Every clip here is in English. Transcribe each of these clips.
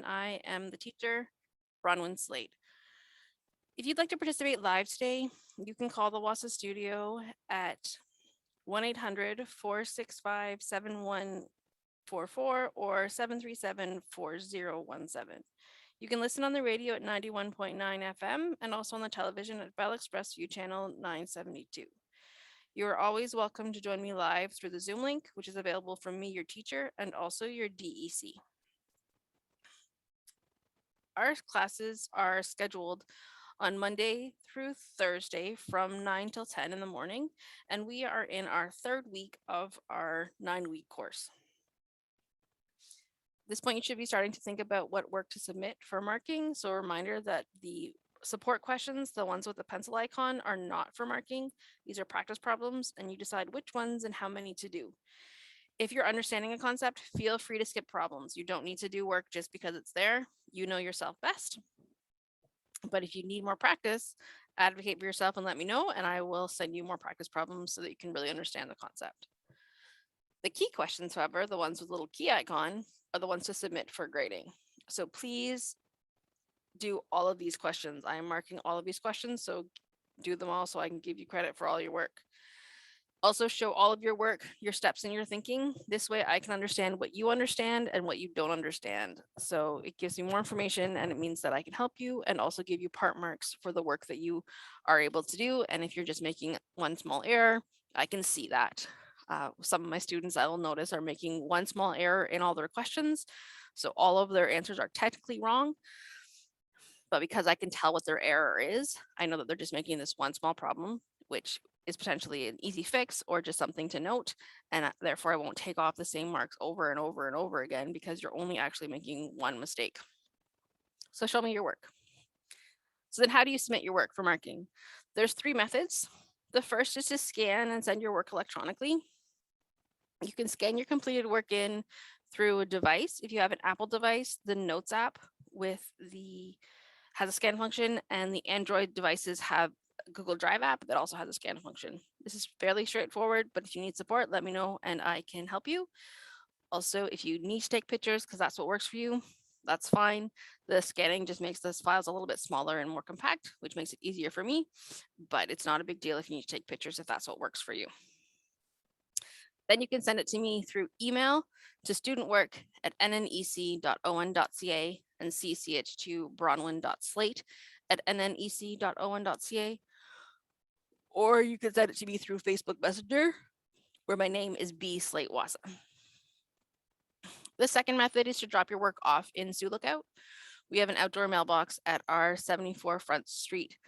I am the teacher, Bronwyn Slate. If you'd like to participate live today, you can call the Wahsa studio at 1-800-465-7144 or 737-4017. You can listen on the radio at 91.9 FM and also on the television at Bell Express View Channel 972. You are always welcome to join me live through the Zoom link, which is available from me, your teacher, and also your DEC. Our classes are scheduled on Monday through Thursday from 9 till 10 in the morning, and we are in our third week of our 9-week course. At this point, you should be starting to think about what work to submit for marking. So a reminder that the support questions, the ones with the pencil icon, are not for marking. These are practice problems, and you decide which ones and how many to do. If you're understanding a concept, feel free to skip problems. You don't need to do work just because it's there. You know yourself best. But if you need more practice, advocate for yourself and let me know, and I will send you more practice problems so that you can really understand the concept. The key questions, however, the ones with little key icon, are the ones to submit for grading. So please do all of these questions. I am marking all of these questions, so do them all so I can give you credit for all your work. Also show all of your work, your steps in your thinking. This way I can understand what you understand and what you don't understand. So it gives me more information and it means that I can help you and also give you part marks for the work that you are able to do. And if you're just making one small error, I can see that. Some of my students I will notice are making one small error in all their questions. So all of their answers are technically wrong. But because I can tell what their error is, I know that they're just making this one small problem, which is potentially an easy fix or just something to note. And therefore I won't take off the same marks over and over and over again because you're only actually making one mistake. So show me your work. So then how do you submit your work for marking? There's 3 methods. The first is to scan and send your work electronically. You can scan your completed work in through a device. If you have an Apple device, the Notes app has a scan function, and the Android devices have a Google Drive app that also has a scan function. This is fairly straightforward, but if you need support, let me know and I can help you. Also, if you need to take pictures because that's what works for you, that's fine. The scanning just makes those files a little bit smaller and more compact, which makes it easier for me, but it's not a big deal if you need to take pictures if that's what works for you. Then you can send it to me through email to studentwork@nnec.on.ca and CC it to bronwyn.slate@nnec.on.ca. Or you can send it to me through Facebook Messenger, where my name is B. Slate Wahsa. The second method is to drop your work off in Sioux Lookout. We have an outdoor mailbox at our 74 Front Street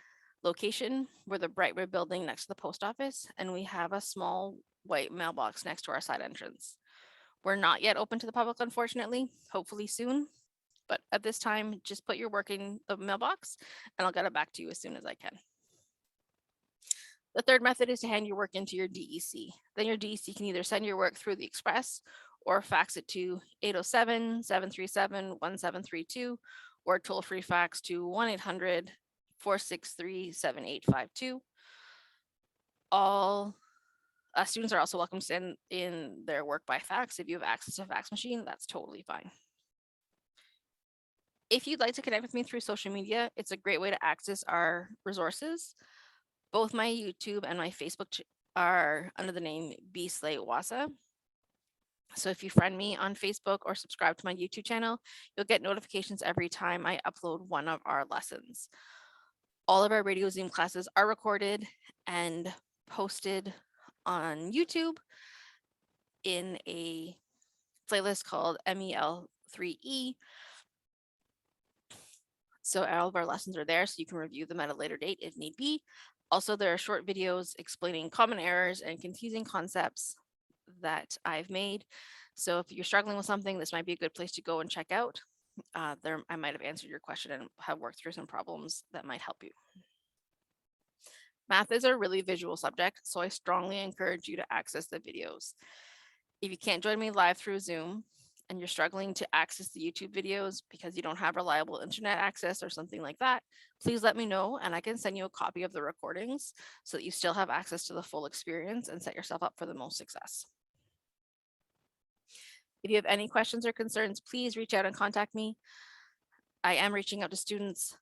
location. We're the Bright Red building next to the post office, and we have a small white mailbox next to our side entrance. We're not yet open to the public, unfortunately, hopefully soon. But at this time, just put your work in the mailbox and I'll get it back to you as soon as I can. The third method is to hand your work into your DEC. Then your DEC can either send your work through the Express or fax it to 807-737-1732 or toll-free fax to 1-800-463-7852. All students are also welcome to send in their work by fax. If you have access to a fax machine, that's totally fine. If you'd like to connect with me through social media, it's a great way to access our resources. Both my YouTube and my Facebook are under the name B. Slate Wahsa. So if you friend me on Facebook or subscribe to my YouTube channel, you'll get notifications every time I upload one of our lessons. All of our radio Zoom classes are recorded and posted on YouTube in a playlist called MEL3E. So all of our lessons are there, so you can review them at a later date if need be. Also, there are short videos explaining common errors and confusing concepts that I've made. So if you're struggling with something, this might be a good place to go and check out. I might have answered your question and have worked through some problems that might help you. Math is a really visual subject, so I strongly encourage you to access the videos. If you can't join me live through Zoom and you're struggling to access the YouTube videos because you don't have reliable internet access or something like that, please let me know and I can send you a copy of the recordings so that you still have access to the full experience and set yourself up for the most success. If you have any questions or concerns, please reach out and contact me. I am reaching out to students,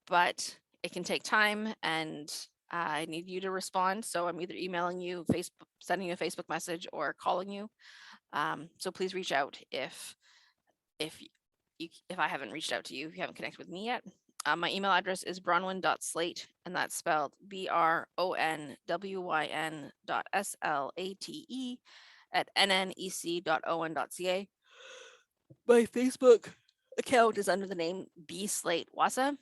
but it can take time and I need you to respond. So I'm either emailing you, Facebook, sending you a Facebook message, or calling you. So please reach out if I haven't reached out to you, if you haven't connected with me yet. My email address is bronwyn.slate, and that's spelled BRONWYN.SLATE at nnec.on.ca. My Facebook account is under the name B Slate Wahsa.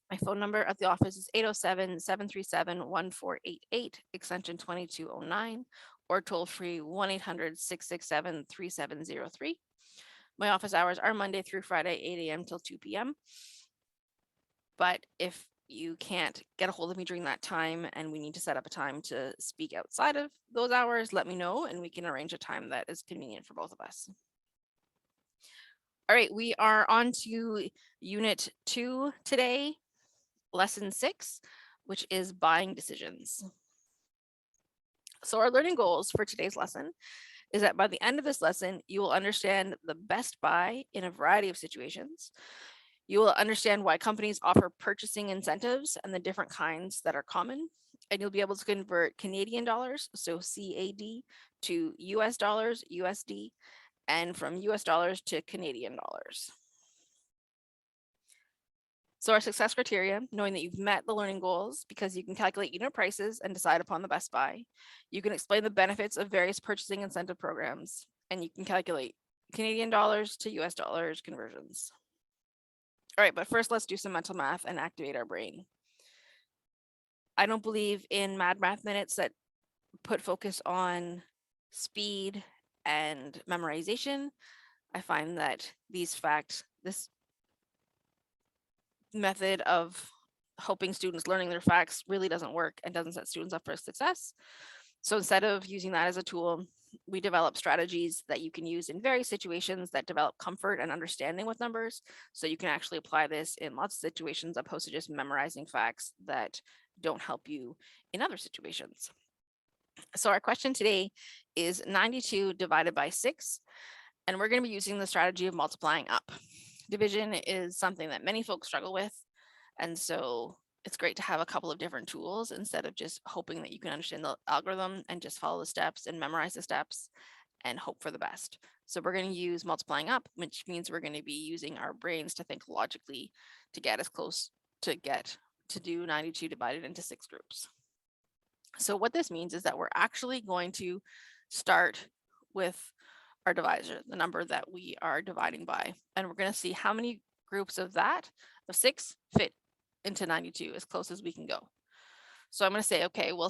My phone number at the office is 807-737-1488, extension 2209, or toll free 1-800-667-3703. My office hours are Monday through Friday, 8 a.m. till 2 p.m. But if you can't get a hold of me during that time and we need to set up a time to speak outside of those hours, let me know and we can arrange a time that is convenient for both of us. All right, we are on to Unit 2 today, Lesson 6, which is buying decisions. So our learning goals for today's lesson is that by the end of this lesson, you will understand the best buy in a variety of situations. You will understand why companies offer purchasing incentives and the different kinds that are common. And you'll be able to convert Canadian dollars, so CAD, to US dollars, USD, and from US dollars to Canadian dollars. So our success criteria, knowing that you've met the learning goals because you can calculate unit prices and decide upon the best buy. You can explain the benefits of various purchasing incentive programs, and you can calculate Canadian dollars to US dollars conversions. All right, but first let's do some mental math and activate our brain. I don't believe in mad math minutes that put focus on speed and memorization. I find that this method of hoping students learning their facts really doesn't work and doesn't set students up for success. So instead of using that as a tool, we develop strategies that you can use in various situations that develop comfort and understanding with numbers. So you can actually apply this in lots of situations opposed to just memorizing facts that don't help you in other situations. So our question today is 92 divided by 6, and we're going to be using the strategy of multiplying up. Division is something that many folks struggle with, and so it's great to have a couple of different tools instead of just hoping that you can understand the algorithm and just follow the steps and memorize the steps and hope for the best. So we're going to use multiplying up, which means we're going to be using our brains to think logically to get as close to do 92 divided into 6 groups. So what this means is that we're actually going to start with our divisor, the number that we are dividing by, and we're going to see how many groups of 6 fit into 92 as close as we can go. So I'm going to say, okay, well,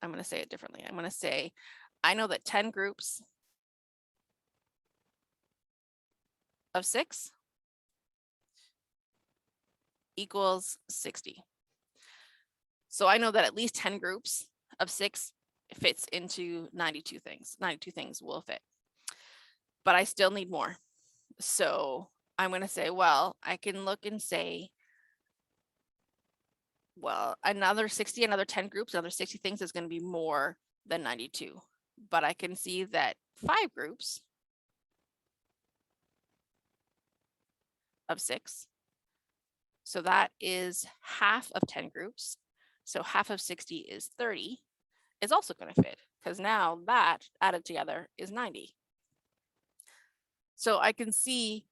I'm going to say it differently. I'm going to say, I know that 10 groups of 6 equals 60. So I know that at least 10 groups of 6 fits into 92 things. 92 things will fit. But I still need more. So I'm going to say, well, I can look and say, well, another 10 groups, another 60 things is going to be more than 92. But I can see that 5 groups of 6, so that is half of 10 groups. So half of 60 is 30, is also going to fit because now that added together is 90. So I can see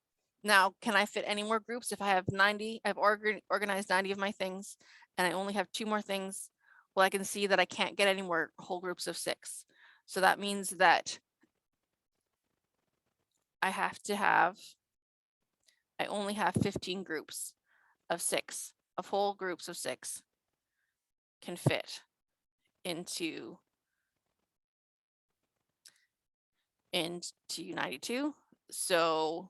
now, can I fit any more groups if I have 90? I've organized 90 of my things and I only have 2 more things. Well, I can see that I can't get any more whole groups of 6. So that means that I only have 15 groups of 6, of whole groups of 6 can fit into 92. So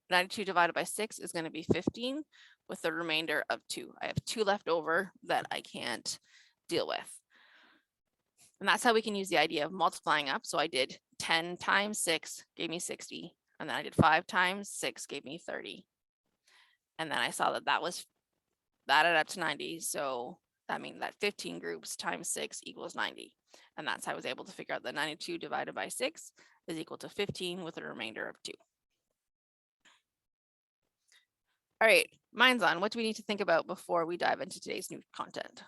92 divided by 6 is going to be 15 with the remainder of 2. I have 2 left over that I can't deal with. And that's how we can use the idea of multiplying up. So I did 10 times 6 gave me 60. And then I did 5 times 6 gave me 30. And then I saw that that added up to 90. So that means that 15 groups times 6 equals 90. And that's how I was able to figure out that 92 divided by 6 is equal to 15 with a remainder of 2. All right, mine's on. What do we need to think about before we dive into today's new content?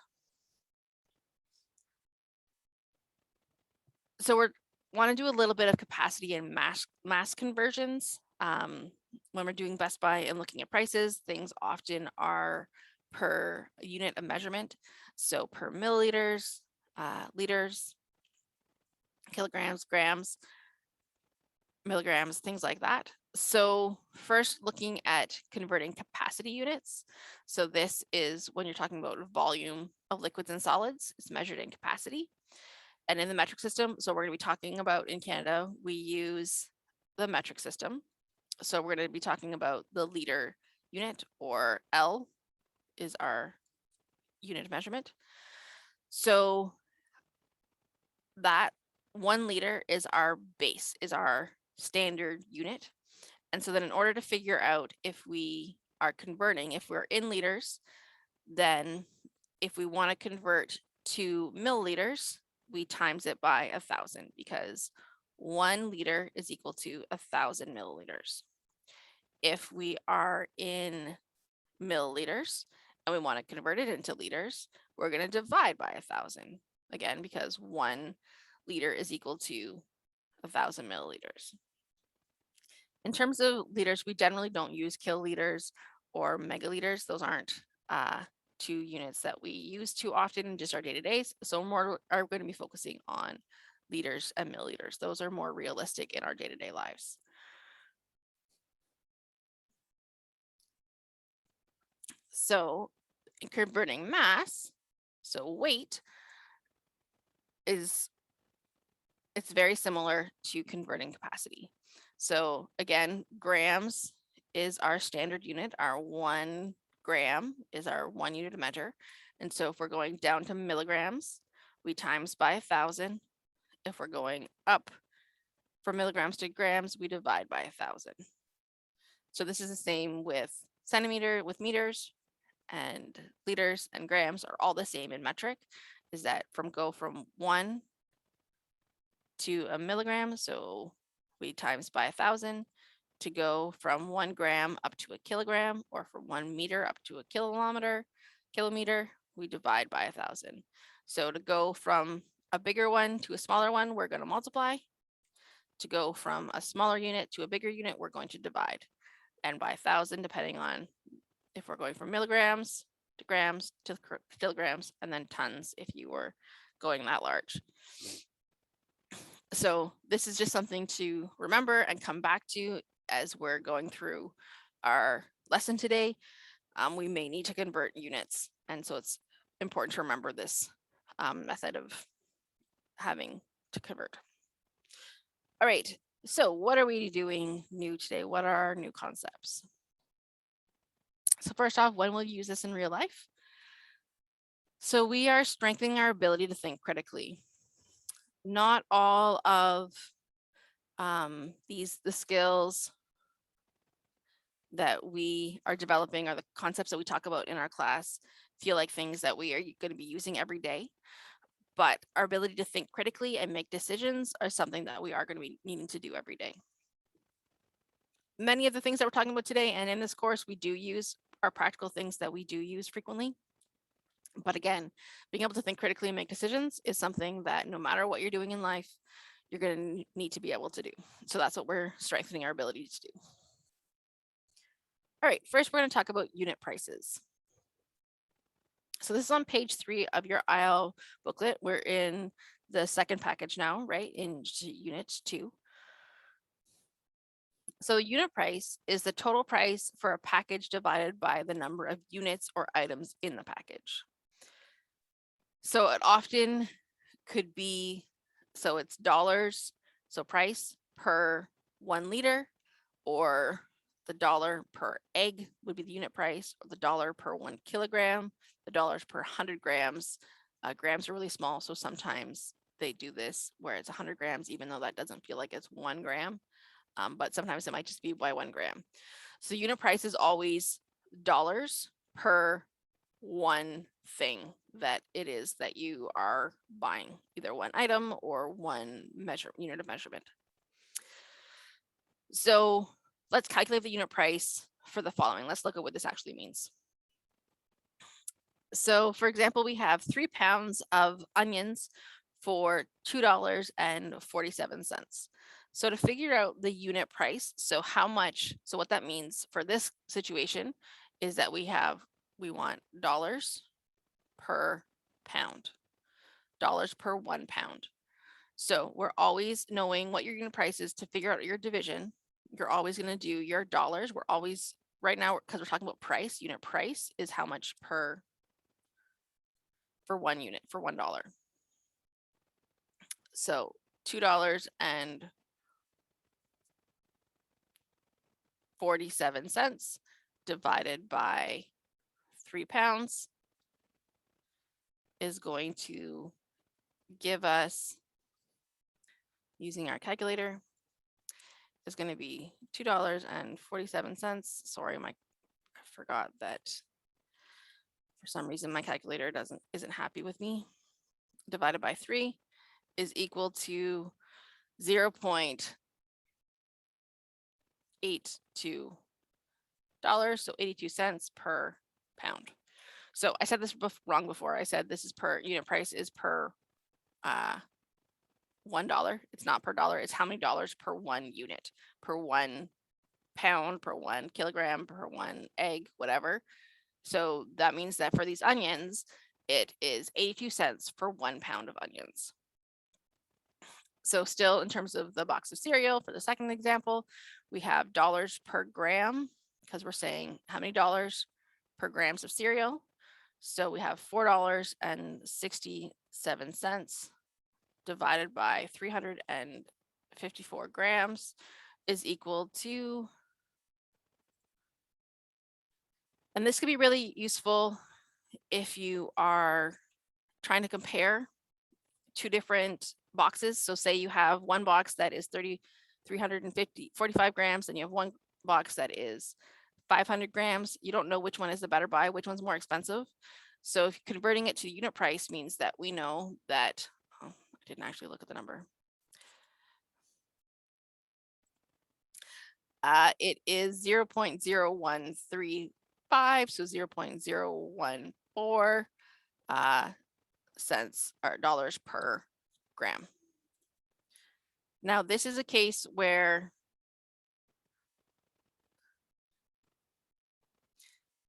So we want to do a little bit of capacity and mass conversions. When we're doing Best Buy and looking at prices, things often are per unit of measurement. So per milliliters, liters, kilograms, grams, milligrams, things like that. So first looking at converting capacity units. So this is when you're talking about volume of liquids and solids, it's measured in capacity. And in the metric system, so we're going to be talking about in Canada, we use the metric system. So we're going to be talking about the liter unit, or L is our unit of measurement. So that 1 liter is our base, is our standard unit. And so then in order to figure out if we are converting, if we're in liters, then if we want to convert to milliliters, we times it by 1,000 because 1 liter is equal to 1,000 milliliters. If we are in milliliters and we want to convert it into liters, we're going to divide by 1,000 again because 1 liter is equal to 1,000 milliliters. In terms of liters, we generally don't use kiloliters or megaliters. Those aren't two units that we use too often in just our day-to-days. So more are going to be focusing on liters and milliliters. Those are more realistic in our day-to-day lives. So in converting mass, so weight it's very similar to converting capacity. So again, grams is our standard unit. Our 1 gram is our 1 unit of measure. And so if we're going down to milligrams, we times by 1,000. If we're going up from milligrams to grams, we divide by 1,000. So this is the same with centimeter, with meters, and liters and grams are all the same in metric, is that go from 1 to a milligram, so we times by 1,000 to go from 1 gram up to a kilogram, or from 1 meter up to a kilometer, we divide by 1,000. So to go from a bigger one to a smaller one, we're going to multiply. To go from a smaller unit to a bigger unit, we're going to divide. And by 1,000, depending on if we're going from milligrams to grams to kilograms, and then tons if you were going that large. So this is just something to remember and come back to as we're going through our lesson today. We may need to convert units, and so it's important to remember this method of having to convert. All right, so what are we doing new today? What are our new concepts? So first off, when will you use this in real life? So we are strengthening our ability to think critically. Not all of the skills that we are developing or the concepts that we talk about in our class feel like things that we are going to be using every day. But our ability to think critically and make decisions are something that we are going to be needing to do every day. Many of the things that we're talking about today and in this course, we do use are practical things that we do use frequently. But again, being able to think critically and make decisions is something that no matter what you're doing in life, you're going to need to be able to do. So that's what we're strengthening our ability to do. All right, first we're going to talk about unit prices. So this is on page 3 of your IL booklet. We're in the second package now, right, in unit 2. So unit price is the total price for a package divided by the number of units or items in the package. So it often could be, so it's dollars, so price per 1 liter, or the dollar per egg would be the unit price, or the dollar per 1 kilogram, the dollars per 100 grams. Grams are really small, so sometimes they do this where it's 100 grams, even though that doesn't feel like it's 1 gram. But sometimes it might just be by 1 gram. So unit price is always dollars per 1 thing that it is that you are buying, either 1 item or 1 unit of measurement. So let's calculate the unit price for the following. Let's look at what this actually means. So for example, we have 3 pounds of onions for $2.47. So to figure out the unit price, so how much, so what that means for this situation is that we want dollars per pound, dollars per 1 pound. So we're always knowing what your unit price is to figure out your division. You're always going to do your dollars. We're always, right now, because we're talking about price, unit price is how much for 1 unit, for $1. So $2.47 divided by 3 pounds is going to give us, using our calculator, is going to be $2.47. Sorry, I forgot that for some reason my calculator isn't happy with me. Divided by 3 is equal to 0.82 dollars, so 82 cents per pound. So I said this wrong before. I said this is per unit price is per $1. It's not per dollar. It's how many dollars per 1 unit, per 1 pound, per 1 kilogram, per 1 egg, whatever. So that means that for these onions, it is 82 cents for 1 pound of onions. So still in terms of the box of cereal, for the second example, we have dollars per gram, because we're saying how many dollars per grams of cereal. So we have $4.67 divided by 354 grams is equal to, and this could be really useful if you are trying to compare 2 different boxes. So say you have one box that is 45 grams, and you have one box that is 500 grams. You don't know which one is the better buy, which one's more expensive. So if converting it to unit price means that we know that, oh, I didn't actually look at the number. It is 0.0135, so 0.014 cents or dollars per gram. Now, this is a case where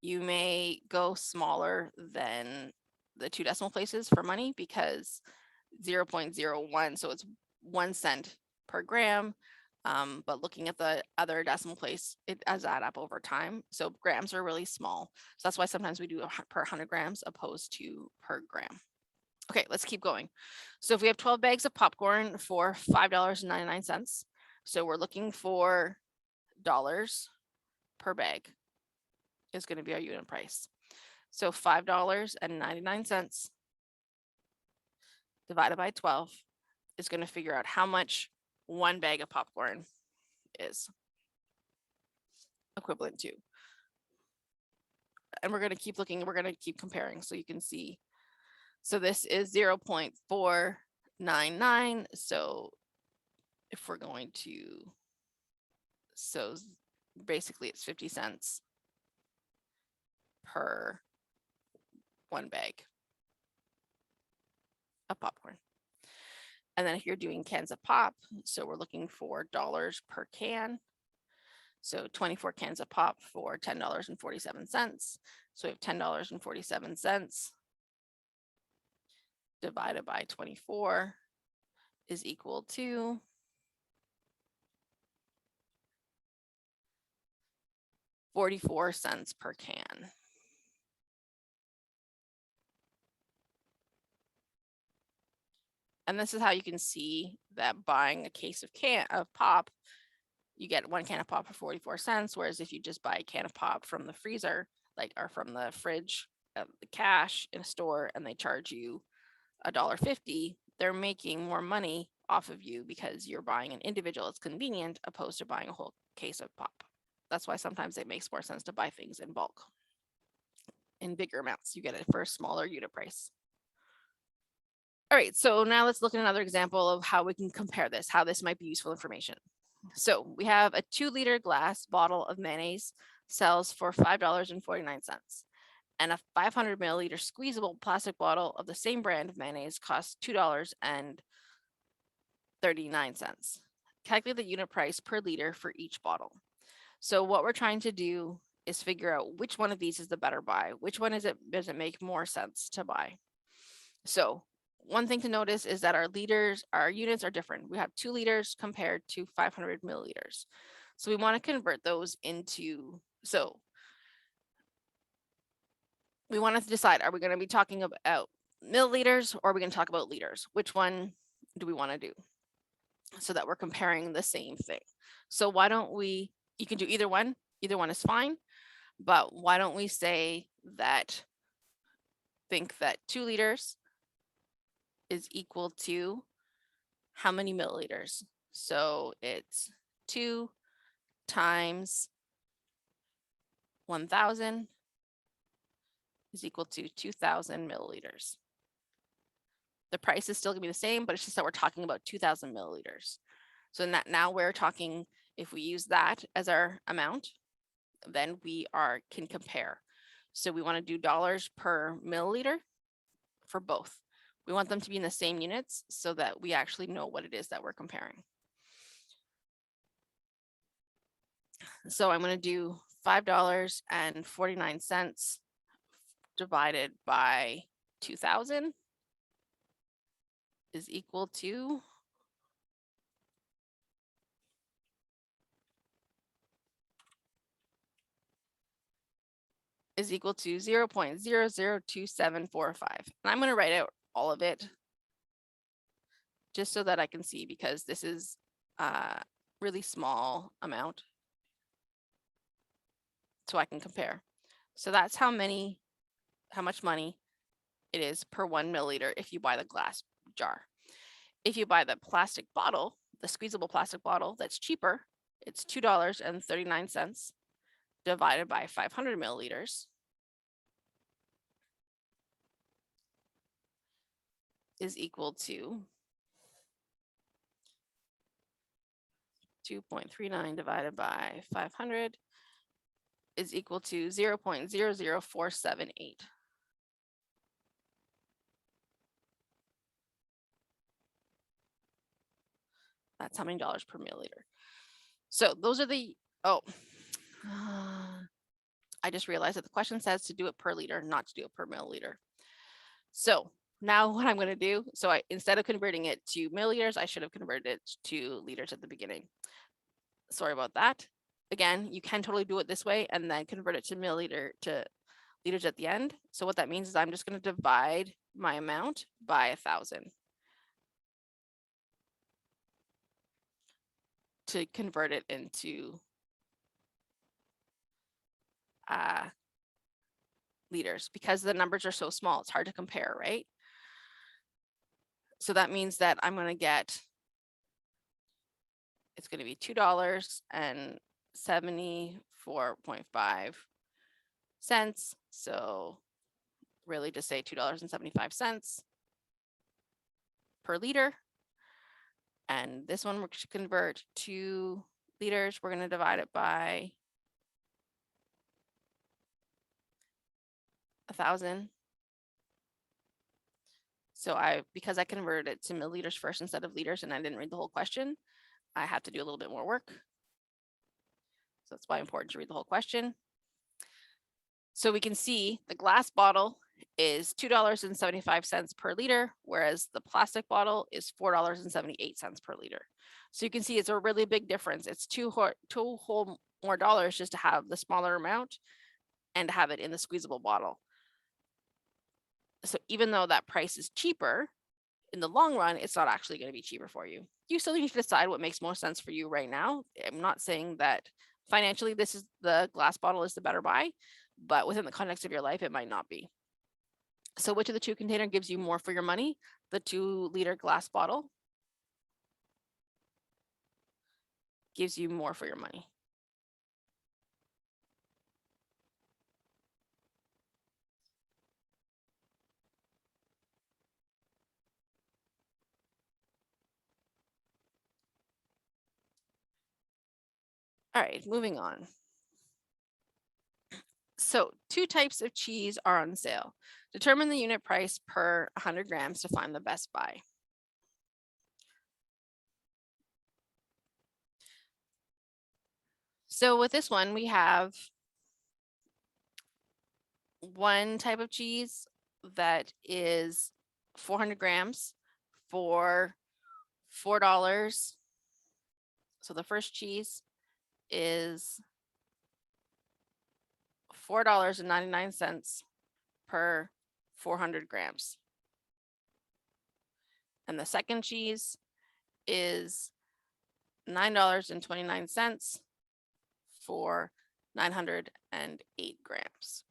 you may go smaller than the 2 decimal places for money, because 0.01, so it's 1 cent per gram. But looking at the other decimal place, it does add up over time. So grams are really small. So that's why sometimes we do per 100 grams opposed to per gram. Okay, let's keep going. So if we have 12 bags of popcorn for $5.99, so we're looking for dollars per bag is going to be our unit price. So $5.99 divided by 12 is going to figure out how much 1 bag of popcorn is equivalent to. And we're going to keep looking, we're going to keep comparing so you can see. So this is 0.499. So if we're going to, so basically it's 50 cents per 1 bag of popcorn. And then if you're doing cans of pop, so we're looking for dollars per can. So 24 cans of pop for $10.47. So we have $10.47 divided by 24 is equal to 44 cents per can. And this is how you can see that buying a case of pop, you get 1 can of pop for 44 cents. Whereas if you just buy a can of pop from the freezer, or from the fridge, the cash in a store, and they charge you $1.50, they're making more money off of you because you're buying an individual. It's convenient opposed to buying a whole case of pop. That's why sometimes it makes more sense to buy things in bulk. In bigger amounts, you get it for a smaller unit price. All right, so now let's look at another example of how we can compare this, how this might be useful information. So we have a 2-liter glass bottle of mayonnaise sells for $5.49. And a 500 milliliter squeezable plastic bottle of the same brand of mayonnaise costs $2.39. Calculate the unit price per liter for each bottle. So what we're trying to do is figure out which one of these is the better buy. Which one does it make more sense to buy? So one thing to notice is that our units are different. We have 2 liters compared to 500 milliliters. So we want to convert those into, so we want to decide, are we going to be talking about milliliters or are we going to talk about liters? Which one do we want to do so that we're comparing the same thing? So why don't we, you can do either one is fine, but why don't we say that, think that 2 liters is equal to how many milliliters? So it's 2 times 1,000 is equal to 2,000 milliliters. The price is still gonna be the same, but it's just that we're talking about 2,000 milliliters. So now we're talking, if we use that as our amount, then we can compare. So we want to do dollars per milliliter for both. We want them to be in the same units so that we actually know what it is that we're comparing. So I'm going to do $5.49 divided by 2,000 is equal to is equal to 0.002745. And I'm going to write out all of it just so that I can see, because this is a really small amount, so I can compare. So that's how much money it is per 1 milliliter if you buy the glass jar. If you buy the plastic bottle, the squeezable plastic bottle, that's cheaper, it's $2.39 divided by 500 milliliters is equal to 2.39 divided by 500 is equal to 0.00478. That's how many dollars per milliliter. So those are the, I just realized that the question says to do it per liter, not to do it per milliliter. So now what I'm going to do, so instead of converting it to milliliters, I should have converted it to liters at the beginning. Sorry about that. Again, you can totally do it this way and then convert it to liters at the end. So what that means is I'm just going to divide my amount by 1,000 to convert it into liters, because the numbers are so small, it's hard to compare, right? So that means that I'm going to get, it's going to be $2.74.5. So really just say $2.75 per liter. And this one, we're going to convert to liters. We're going to divide it by 1,000. So because I converted it to milliliters first instead of liters and I didn't read the whole question, I have to do a little bit more work. So that's why it's important to read the whole question. So we can see the glass bottle is $2.75 per liter, whereas the plastic bottle is $4.78 per liter. So you can see it's a really big difference. It's two whole more dollars just to have the smaller amount and to have it in the squeezable bottle. So even though that price is cheaper, in the long run, it's not actually going to be cheaper for you. You still need to decide what makes more sense for you right now. I'm not saying that financially the glass bottle is the better buy, but within the context of your life, it might not be. So which of the two container gives you more for your money? The 2-liter glass bottle gives you more for your money. All right, moving on. So 2 types of cheese are on sale. Determine the unit price per 100 grams to find the best buy. So with this one, we have one type of cheese that is 400 grams for $4. So the first cheese is $4.99 per 400 grams. And the second cheese is $9.29 for 908 grams.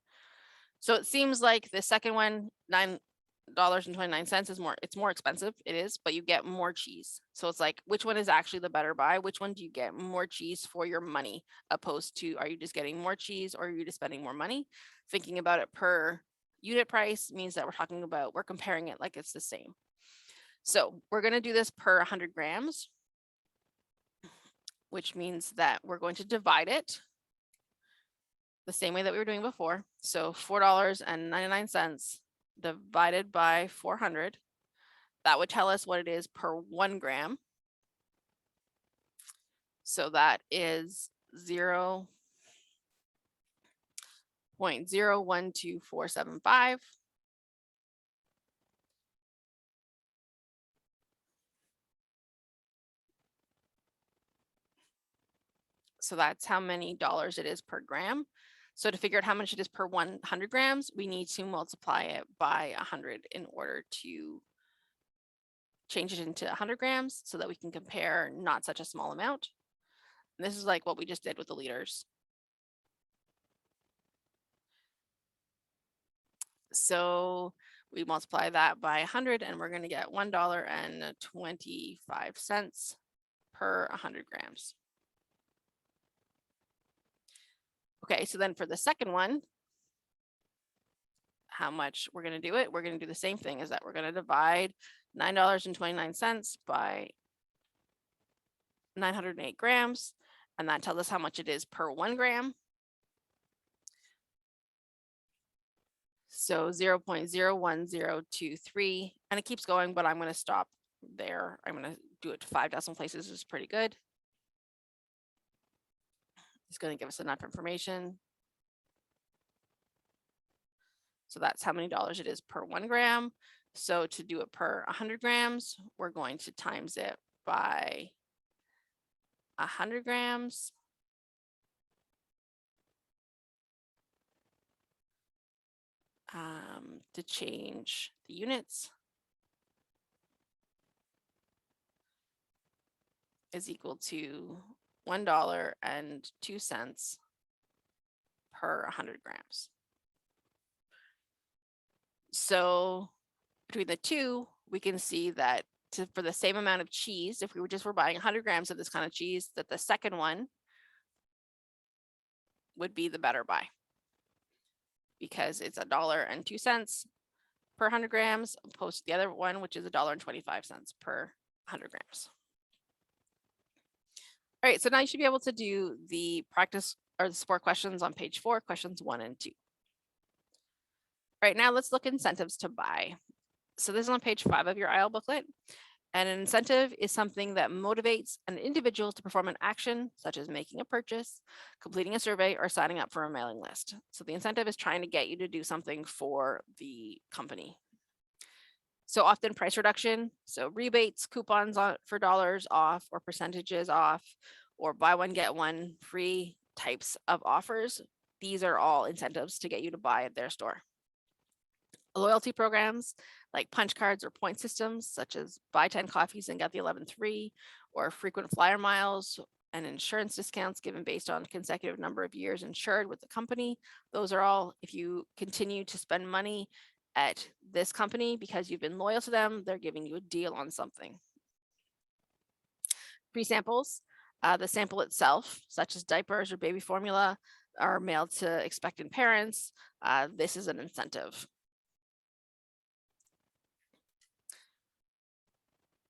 So it seems like the second one, $9.29 is more expensive. It is, but you get more cheese. So it's like, which one is actually the better buy? Which one do you get more cheese for your money, opposed to, are you just getting more cheese or are you just spending more money? Thinking about it per unit price means that we're comparing it like it's the same. So we're going to do this per 100 grams, which means that we're going to divide it the same way that we were doing before. So $4.99 divided by 400. That would tell us what it is per 1 gram. So that is 0.012475. So that's how many dollars it is per gram. So to figure out how much it is per 100 grams, we need to multiply it by 100 in order to change it into 100 grams so that we can compare not such a small amount. And this is like what we just did with the liters. So we multiply that by 100 and we're going to get $1.25 per 100 grams. Okay, so then for the second one, how much we're going to do it? We're going to do the same thing, is that we're going to divide $9.29 by 908 grams, and that tells us how much it is per 1 gram. So 0.01023, and it keeps going, but I'm going to stop there. I'm going to do it to 5 decimal places. Is pretty good. It's going to give us enough information. So that's how many dollars it is per 1 gram. So to do it per 100 grams, we're going to times it by 100 grams. To change the units is equal to $1.02 per 100 grams. So between the two, we can see that for the same amount of cheese, if we were buying 100 grams of this kind of cheese, that the second one would be the better buy, because it's $1.02 per 100 grams, opposed to the other one, which is $1.25 per 100 grams. All right, so now you should be able to do the practice or the support questions on page 4, questions 1 and 2. All right, now let's look at incentives to buy. So this is on page 5 of your IL booklet. And an incentive is something that motivates an individual to perform an action, such as making a purchase, completing a survey, or signing up for a mailing list. So the incentive is trying to get you to do something for the company. So often price reduction, so rebates, coupons for dollars off or percentages off, or buy one, get one free types of offers. These are all incentives to get you to buy at their store. Loyalty programs like punch cards or point systems, such as buy 10 coffees and get the 11th free, or frequent flyer miles and insurance discounts given based on consecutive number of years insured with the company. Those are all, if you continue to spend money at this company because you've been loyal to them, they're giving you a deal on something. Free samples, the sample itself, such as diapers or baby formula, are mailed to expectant parents. This is an incentive.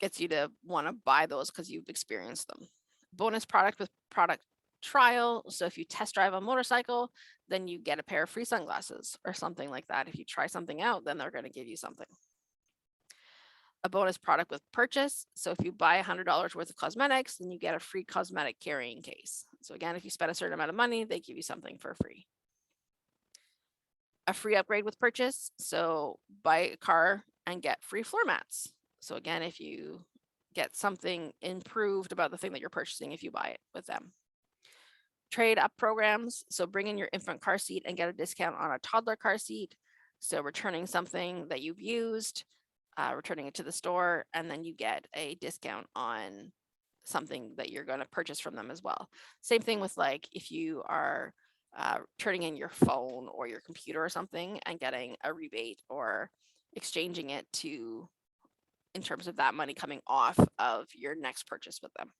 Gets you to want to buy those because you've experienced them. Bonus product with product trial. So if you test drive a motorcycle, then you get a pair of free sunglasses or something like that. If you try something out, then they're going to give you something. A bonus product with purchase. So if you buy $100 worth of cosmetics, then you get a free cosmetic carrying case. So again, if you spend a certain amount of money, they give you something for free. A free upgrade with purchase. So buy a car and get free floor mats. So again, if you get something improved about the thing that you're purchasing, if you buy it with them. Trade up programs. So bring in your infant car seat and get a discount on a toddler car seat. So returning something that you've used, returning it to the store, and then you get a discount on something that you're going to purchase from them as well. Same thing with like if you are turning in your phone or your computer or something and getting a rebate or exchanging it to in terms of that money coming off of your next purchase with them.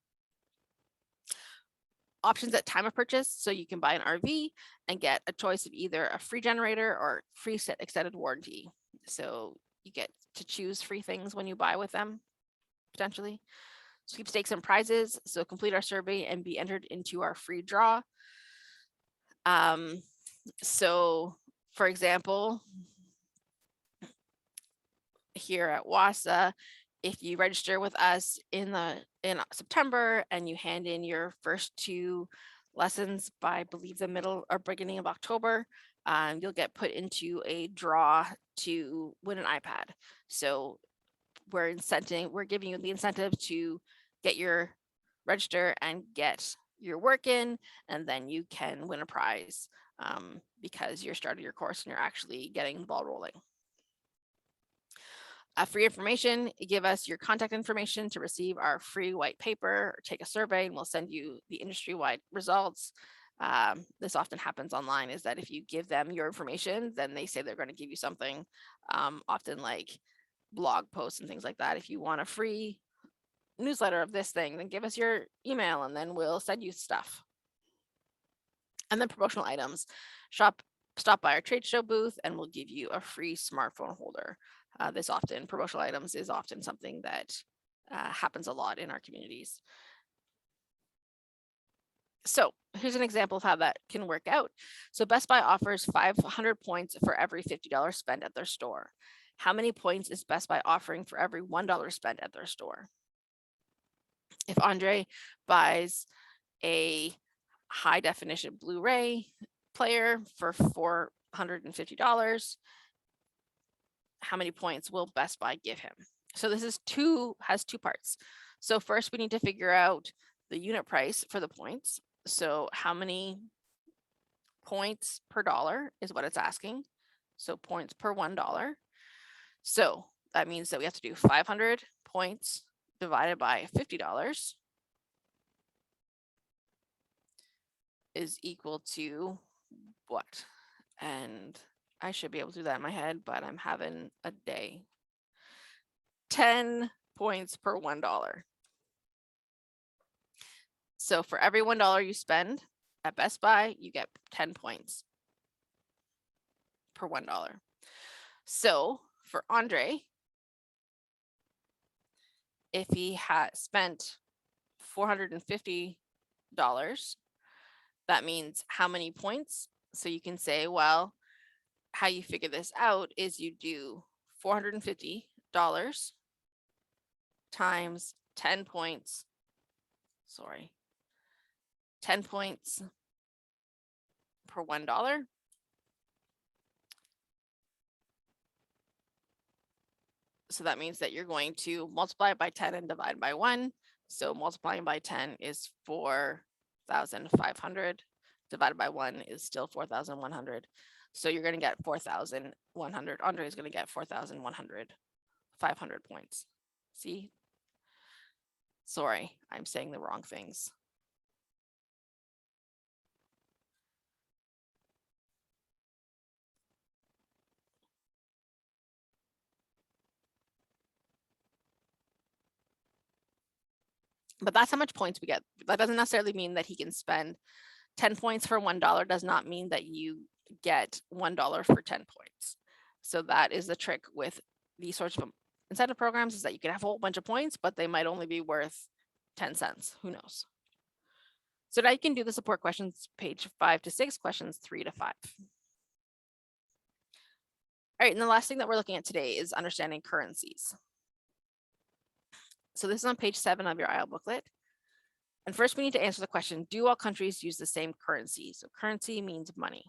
Options at time of purchase. So you can buy an RV and get a choice of either a free generator or free extended warranty. So you get to choose free things when you buy with them, potentially. Sweepstakes and prizes. So complete our survey and be entered into our free draw. So for example, here at Wahsa, if you register with us in September and you hand in your first 2 lessons by I believe the middle or beginning of October, you'll get put into a draw to win an iPad. So we're giving you the incentive to get your register and get your work in, and then you can win a prize because you're starting your course and you're actually getting the ball rolling. Free information, give us your contact information to receive our free white paper or take a survey, and we'll send you the industry-wide results. This often happens online, is that if you give them your information, then they say they're going to give you something, often like blog posts and things like that. If you want a free newsletter of this thing, then give us your email and then we'll send you stuff. And then promotional items, stop by our trade show booth and we'll give you a free smartphone holder. Promotional items is often something that happens a lot in our communities. So here's an example of how that can work out. So Best Buy offers 500 points for every $50 spent at their store. How many points is Best Buy offering for every $1 spent at their store? If Andre buys a high definition Blu-ray player for $450, how many points will Best Buy give him? So this has two parts. So first we need to figure out the unit price for the points. So how many points per dollar is what it's asking. So points per $1. So that means that we have to do 500 points divided by $50 is equal to what? And I should be able to do that in my head, but I'm having a day. 10 points per $1. So for every $1 you spend at Best Buy, you get 10 points per $1. So for Andre, if he had spent $450, that means how many points? So you can say, well, how you figure this out is you do $450 times 10 points. 10 points per $1. So that means that you're going to multiply it by 10 and divide by 1. So multiplying by 10 is 4,500. Divided by 1 is still 4,100. So you're going to get 4,100. Andre is going to get 4,100, 500 points. See? Sorry, I'm saying the wrong things. But that's how much points we get. That doesn't necessarily mean that he can spend 10 points for $1 does not mean that you get $1 for 10 points. So that is the trick with these sorts of incentive programs, is that you can have a whole bunch of points, but they might only be worth 10 cents. Who knows? So now you can do the support questions, page 5 to 6, questions 3 to 5. All right, and the last thing that we're looking at today is understanding currencies. So this is on page 7 of your IEL booklet. And first we need to answer the question, do all countries use the same currency? So currency means money.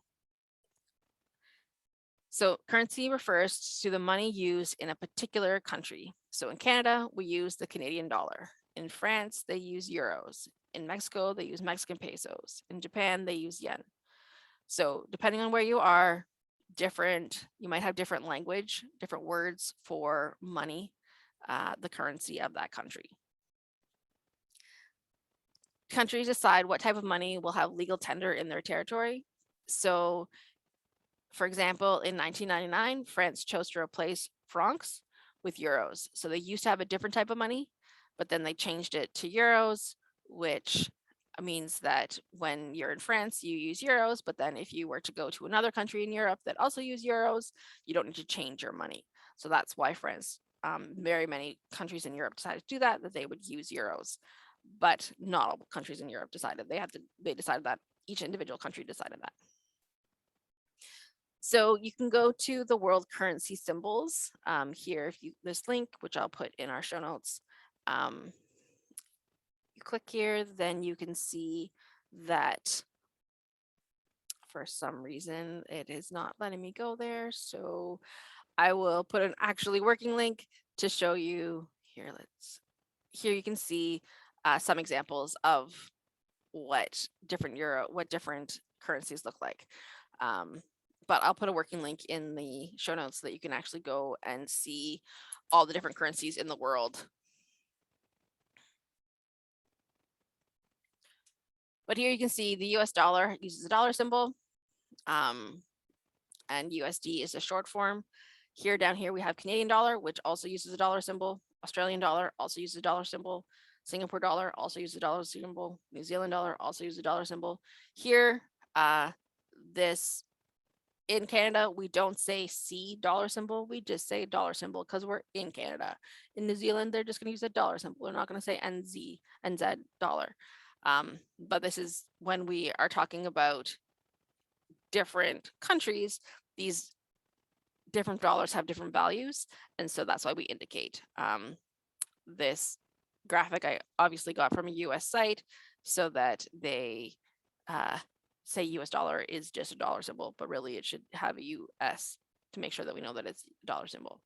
So currency refers to the money used in a particular country. So in Canada, we use the Canadian dollar. In France, they use euros. In Mexico, they use Mexican pesos. In Japan, they use yen. So depending on where you are, you might have different language, different words for money, the currency of that country. Countries decide what type of money will have legal tender in their territory. So for example, in 1999, France chose to replace francs with euros. So they used to have a different type of money, but then they changed it to euros, which means that when you're in France, you use euros, but then if you were to go to another country in Europe that also use euros, you don't need to change your money. So that's why France, very many countries in Europe decided to do that they would use euros, but not all countries in Europe decided they decided that each individual country decided that. So you can go to the world currency symbols here. If you this link, which I'll put in our show notes, you click here, then you can see that for some reason it is not letting me go there. So I will put an actually working link to show you here. Here you can see some examples of what different currencies look like. But I'll put a working link in the show notes so that you can actually go and see all the different currencies in the world. But here you can see the US dollar uses a dollar symbol, and USD is a short form. Here down here we have Canadian dollar, which also uses a dollar symbol. Australian dollar also uses a dollar symbol. Singapore dollar also uses a dollar symbol. New Zealand dollar also uses a dollar symbol. Here, in Canada, we don't say C dollar symbol, we just say dollar symbol because we're in Canada. In New Zealand, they're just going to use a dollar symbol. They're not going to say NZ dollar. But this is when we are talking about different countries, these different dollars have different values. And so that's why we indicate. This graphic I obviously got from a US site so that they say US dollar is just a dollar symbol, but really it should have a US to make sure that we know that it's a dollar symbol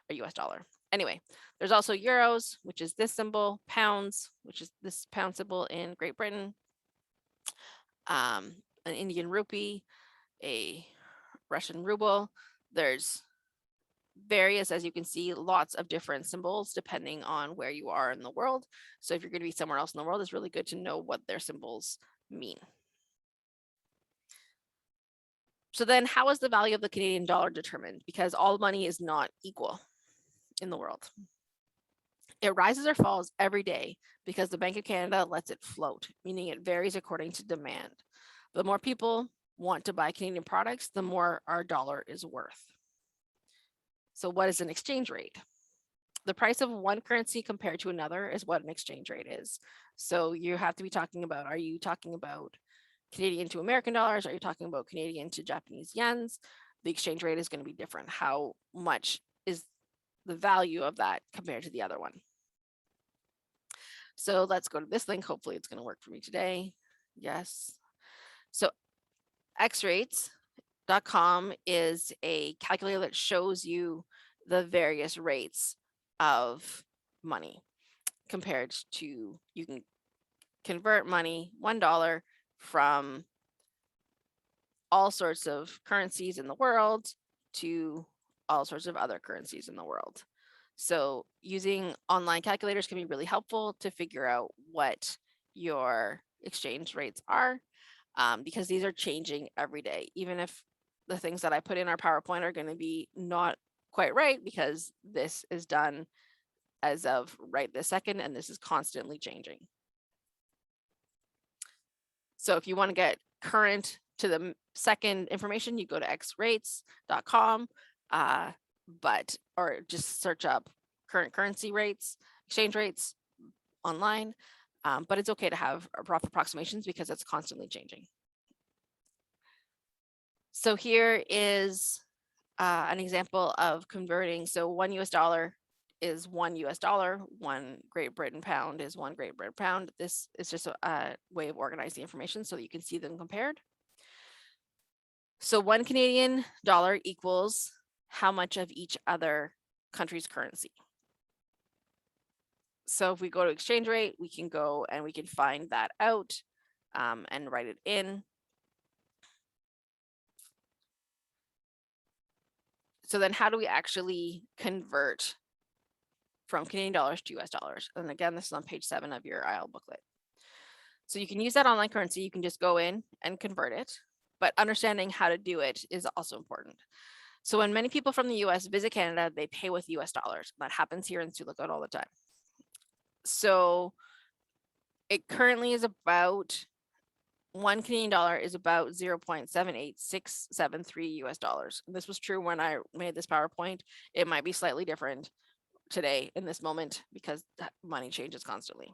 or US dollar. Anyway, there's also euros, which is this symbol, pounds, which is this pound symbol in Great Britain, an Indian rupee, a Russian ruble. There's various, as you can see, lots of different symbols depending on where you are in the world. So if you're going to be somewhere else in the world, it's really good to know what their symbols mean. So then how is the value of the Canadian dollar determined? Because all money is not equal in the world. It rises or falls every day because the Bank of Canada lets it float, meaning it varies according to demand. The more people want to buy Canadian products, the more our dollar is worth. So what is an exchange rate? The price of one currency compared to another is what an exchange rate is. So you have to be talking about, are you talking about Canadian to American dollars? Are you talking about Canadian to Japanese yens? The exchange rate is going to be different. How much is the value of that compared to the other one? So let's go to this link. Hopefully it's going to work for me today. Yes. So xrates.com is a calculator that shows you the various rates of money compared to, you can convert money, $1 from all sorts of currencies in the world to all sorts of other currencies in the world. So using online calculators can be really helpful to figure out what your exchange rates are, because these are changing every day. Even if the things that I put in our PowerPoint are going to be not quite right, because this is done as of right this second, and this is constantly changing. So if you want to get current to the second information, you go to xrates.com, or just search up current currency rates, exchange rates online. but it's okay to have rough approximations because it's constantly changing. So here is an example of converting. So $1 is $1, one Great Britain pound is one Great Britain pound. This is just a way of organizing information so that you can see them compared. So $1 Canadian equals how much of each other country's currency. So if we go to exchange rate, we can go and we can find that out and write it in. So then how do we actually convert from Canadian dollars to US dollars? And again, this is on page 7 of your IL booklet. So you can use that online currency. You can just go in and convert it, but understanding how to do it is also important. So when many people from the US visit Canada, they pay with US dollars. That happens here in Sioux Lookout all the time. So it currently is about $1 Canadian is about 0.78673 US dollars. This was true when I made this PowerPoint. It might be slightly different today in this moment because money changes constantly.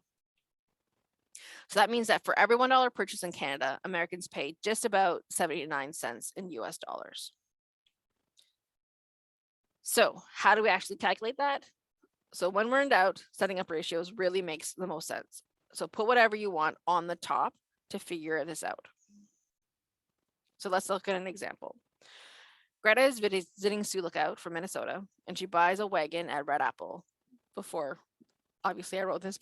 So that means that for every $1 purchase in Canada, Americans pay just about 79 cents in US dollars. So how do we actually calculate that? So when we're in doubt, setting up ratios really makes the most sense. So put whatever you want on the top to figure this out. So let's look at an example. Greta is visiting Sioux Lookout from Minnesota, and she buys a wagon at Red Apple before, obviously I wrote this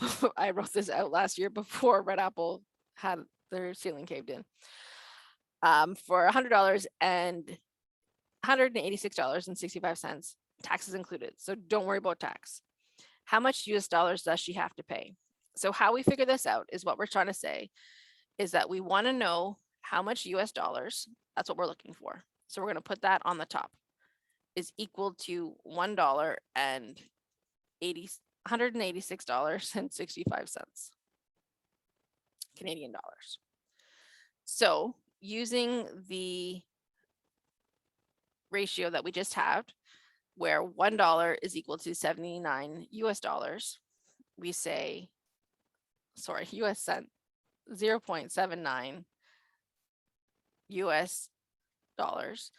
out last year before Red Apple had their ceiling caved in, for $100 and $186.65, taxes included. So don't worry about tax. How much US dollars does she have to pay? So how we figure this out is what we're trying to say is that we want to know how much US dollars, that's what we're looking for. So we're going to put that on the top, is equal to $1 and $186.65 Canadian dollars. So using the ratio that we just had, where $1 is equal to 79 US dollars, we say, sorry, US cent, 0.79 US dollars,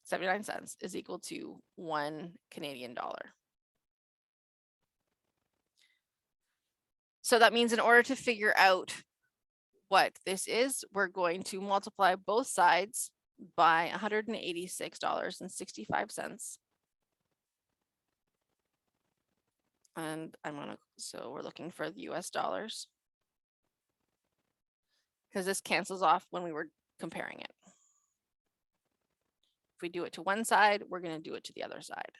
79 cents is equal to $1 Canadian. So that means in order to figure out what this is, we're going to multiply both sides by $186.65. And so we're looking for the US dollars, because this cancels off when we were comparing it. If we do it to one side, we're going to do it to the other side.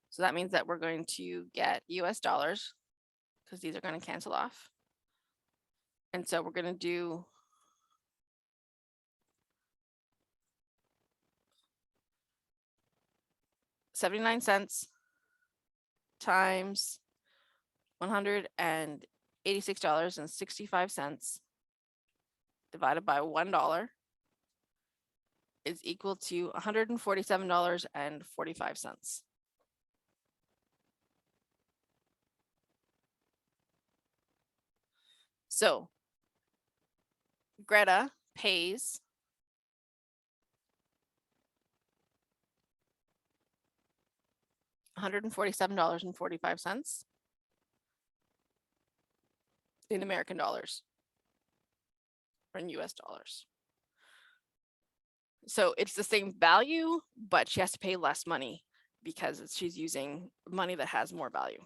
So that means that we're going to get US dollars, because these are going to cancel off. And so we're going to do $0.79 times $186.65 divided by $1 is equal to $147.45. So Greta pays $147.45 in American dollars or in US dollars. So it's the same value, but she has to pay less money because she's using money that has more value.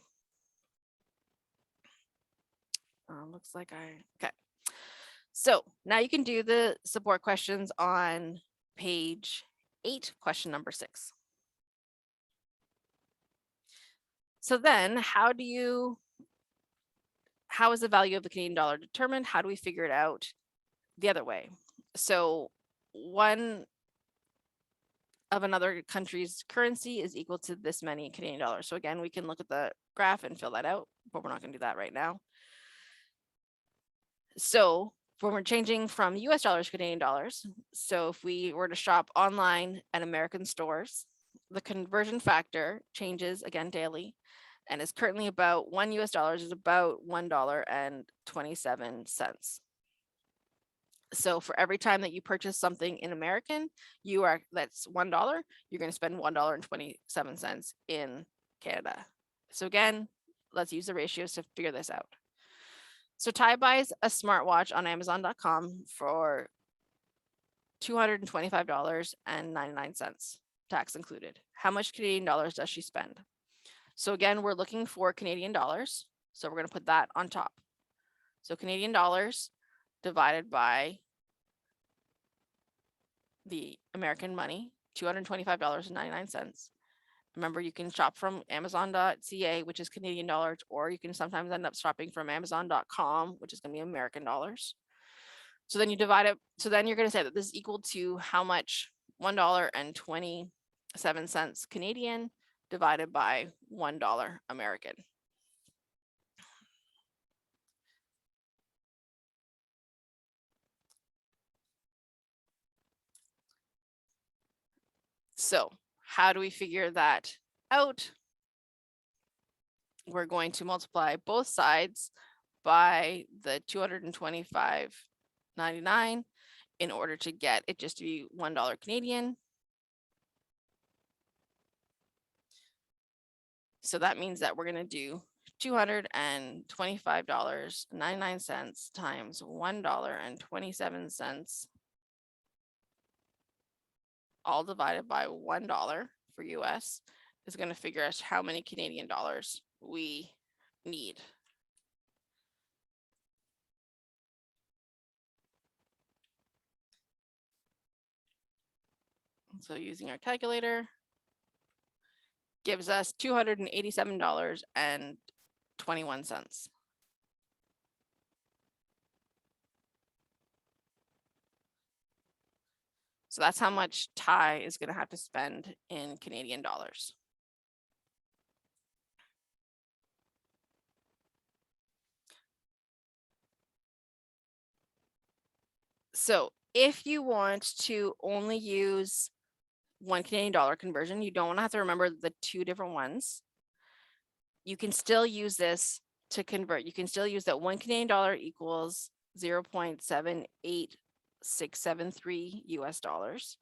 Looks like okay. So now you can do the support questions on page 8, question number 6. So then how is the value of the Canadian dollar determined? How do we figure it out the other way? So one of another country's currency is equal to this many Canadian dollars. So again, we can look at the graph and fill that out, but we're not going to do that right now. So when we're changing from US dollars to Canadian dollars. So if we were to shop online at American stores, the conversion factor changes again daily and is currently about $1 is about $1.27. So for every time that you purchase something in American, that's $1, you're going to spend $1.27 in Canada. So again, let's use the ratios to figure this out. So Ty buys a smartwatch on Amazon.com for $225.99, tax included. How much Canadian dollars does she spend? So again, we're looking for Canadian dollars. So we're going to put that on top. So Canadian dollars divided by the American money, $225.99. Remember, you can shop from Amazon.ca, which is Canadian dollars, or you can sometimes end up shopping from Amazon.com, which is going to be American dollars. So then you divide it. So then you're going to say that this is equal to how much? $1.27 Canadian divided by $1 American. So how do we figure that out? We're going to multiply both sides by the $225.99 in order to get it just to be $1 Canadian. So that means that we're going to do $225.99 times $1.27, all divided by $1 for US, is going to figure us how many Canadian dollars we need. So using our calculator gives us $287.21. So that's how much Ty is going to have to spend in Canadian dollars. So if you want to only use one Canadian dollar conversion, you don't want to have to remember the two different ones. You can still use this to convert. You can still use that one Canadian dollar equals 0.78673 US dollars.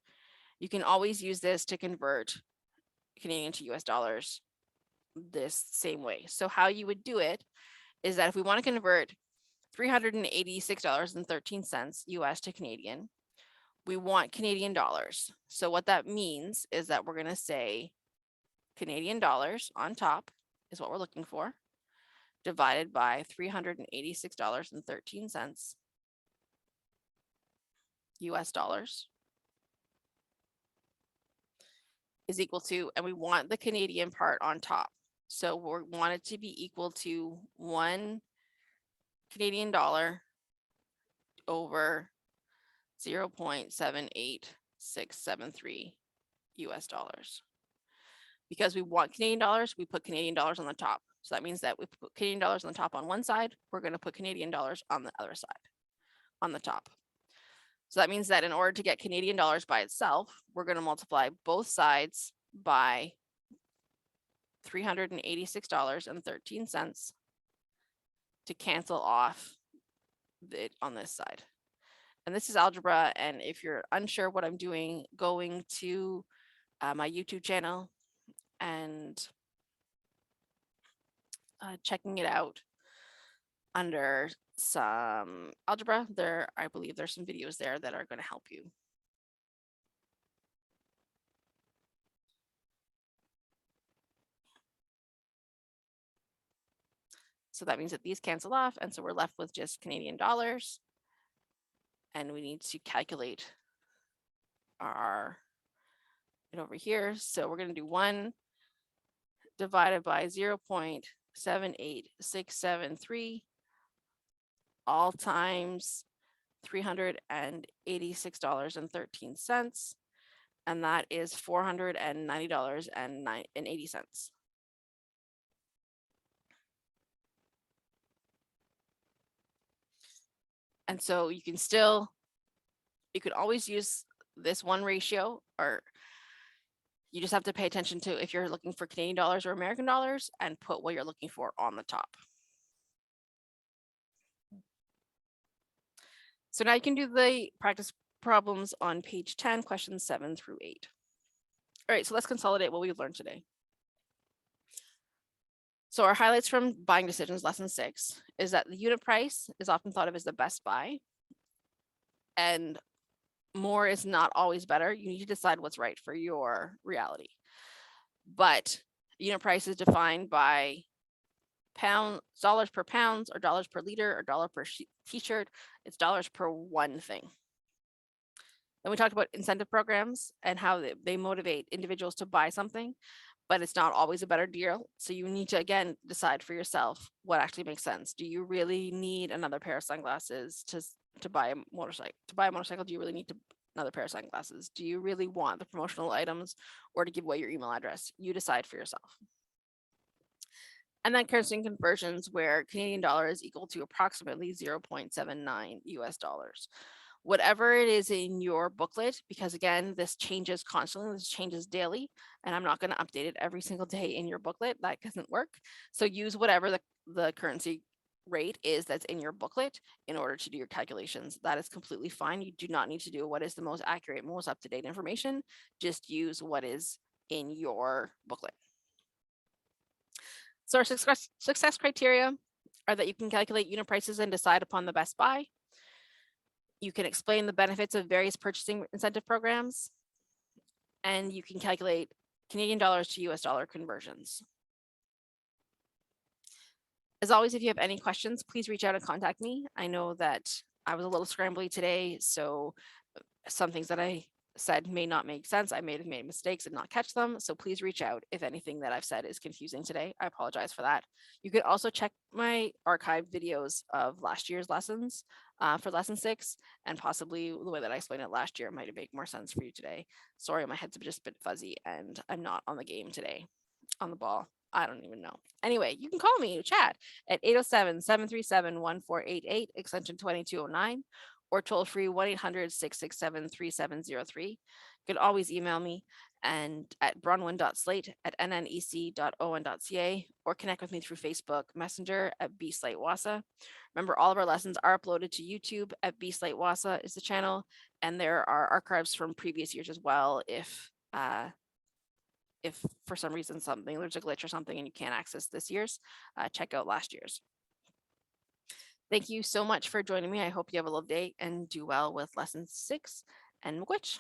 You can always use this to convert Canadian to US dollars this same way. So how you would do it is that if we want to convert $386.13 US to Canadian, we want Canadian dollars. So what that means is that we're going to say Canadian dollars on top is what we're looking for, divided by $386.13 US dollars is equal to, and we want the Canadian part on top. So we want it to be equal to 1 Canadian dollar over 0.78673 US dollars. Because we want Canadian dollars, we put Canadian dollars on the top. So that means that we put Canadian dollars on the top on one side, we're going to put Canadian dollars on the other side, on the top. So that means that in order to get Canadian dollars by itself, we're going to multiply both sides by $386.13 to cancel off it on this side. And this is algebra. And if you're unsure what I'm doing, going to my YouTube channel and checking it out under some algebra, I believe there's some videos there that are going to help you. So that means that these cancel off. And so we're left with just Canadian dollars. And we need to calculate it over here. So we're going to do 1 divided by 0.78673 all times $386.13. And that is $490.80. And so you can always use this one ratio, or you just have to pay attention to if you're looking for Canadian dollars or American dollars and put what you're looking for on the top. So now you can do the practice problems on page 10, questions 7 through 8. All right, so let's consolidate what we've learned today. So our highlights from buying decisions, lesson 6, is that the unit price is often thought of as the best buy, and more is not always better. You need to decide what's right for your reality. But unit price is defined by dollars per pounds, or dollars per liter, or dollar per t-shirt. It's dollars per one thing. Then we talked about incentive programs and how they motivate individuals to buy something, but it's not always a better deal. So you need to, again, decide for yourself what actually makes sense. Do you really need another pair of sunglasses to buy a motorcycle? To buy a motorcycle, do you really need another pair of sunglasses? Do you really want the promotional items or to give away your email address? You decide for yourself. And then currency conversions, where Canadian dollar is equal to approximately 0.79 US dollars. Whatever it is in your booklet, because again, this changes constantly, this changes daily, and I'm not going to update it every single day in your booklet. That doesn't work. So use whatever the currency rate is that's in your booklet in order to do your calculations. That is completely fine. You do not need to do what is the most accurate, most up-to-date information. Just use what is in your booklet. So our success criteria are that you can calculate unit prices and decide upon the best buy. You can explain the benefits of various purchasing incentive programs, and you can calculate Canadian dollars to US dollar conversions. As always, if you have any questions, please reach out and contact me. I know that I was a little scrambly today, so some things that I said may not make sense. I may have made mistakes and not catch them. So please reach out if anything that I've said is confusing today. I apologize for that. You could also check my archived videos of last year's lessons for lesson 6, and possibly the way that I explained it last year might make more sense for you today. Sorry, my head's just a bit fuzzy and I'm not on the game today, on the ball. I don't even know. Anyway, you can call me to chat at 807-737-1488, extension 2209. Or toll free 1-800-667-3703. You can always email me and at bronwyn.slate@nnec.on.ca, or connect with me through Facebook Messenger at bslatewahsa. Remember, all of our lessons are uploaded to YouTube at bslatewahsa is the channel, and there are archives from previous years as well. If for some reason there's a glitch or something and you can't access this year's, check out last year's. Thank you so much for joining me. I hope you have a lovely day and do well with lesson 6 and Miigwech.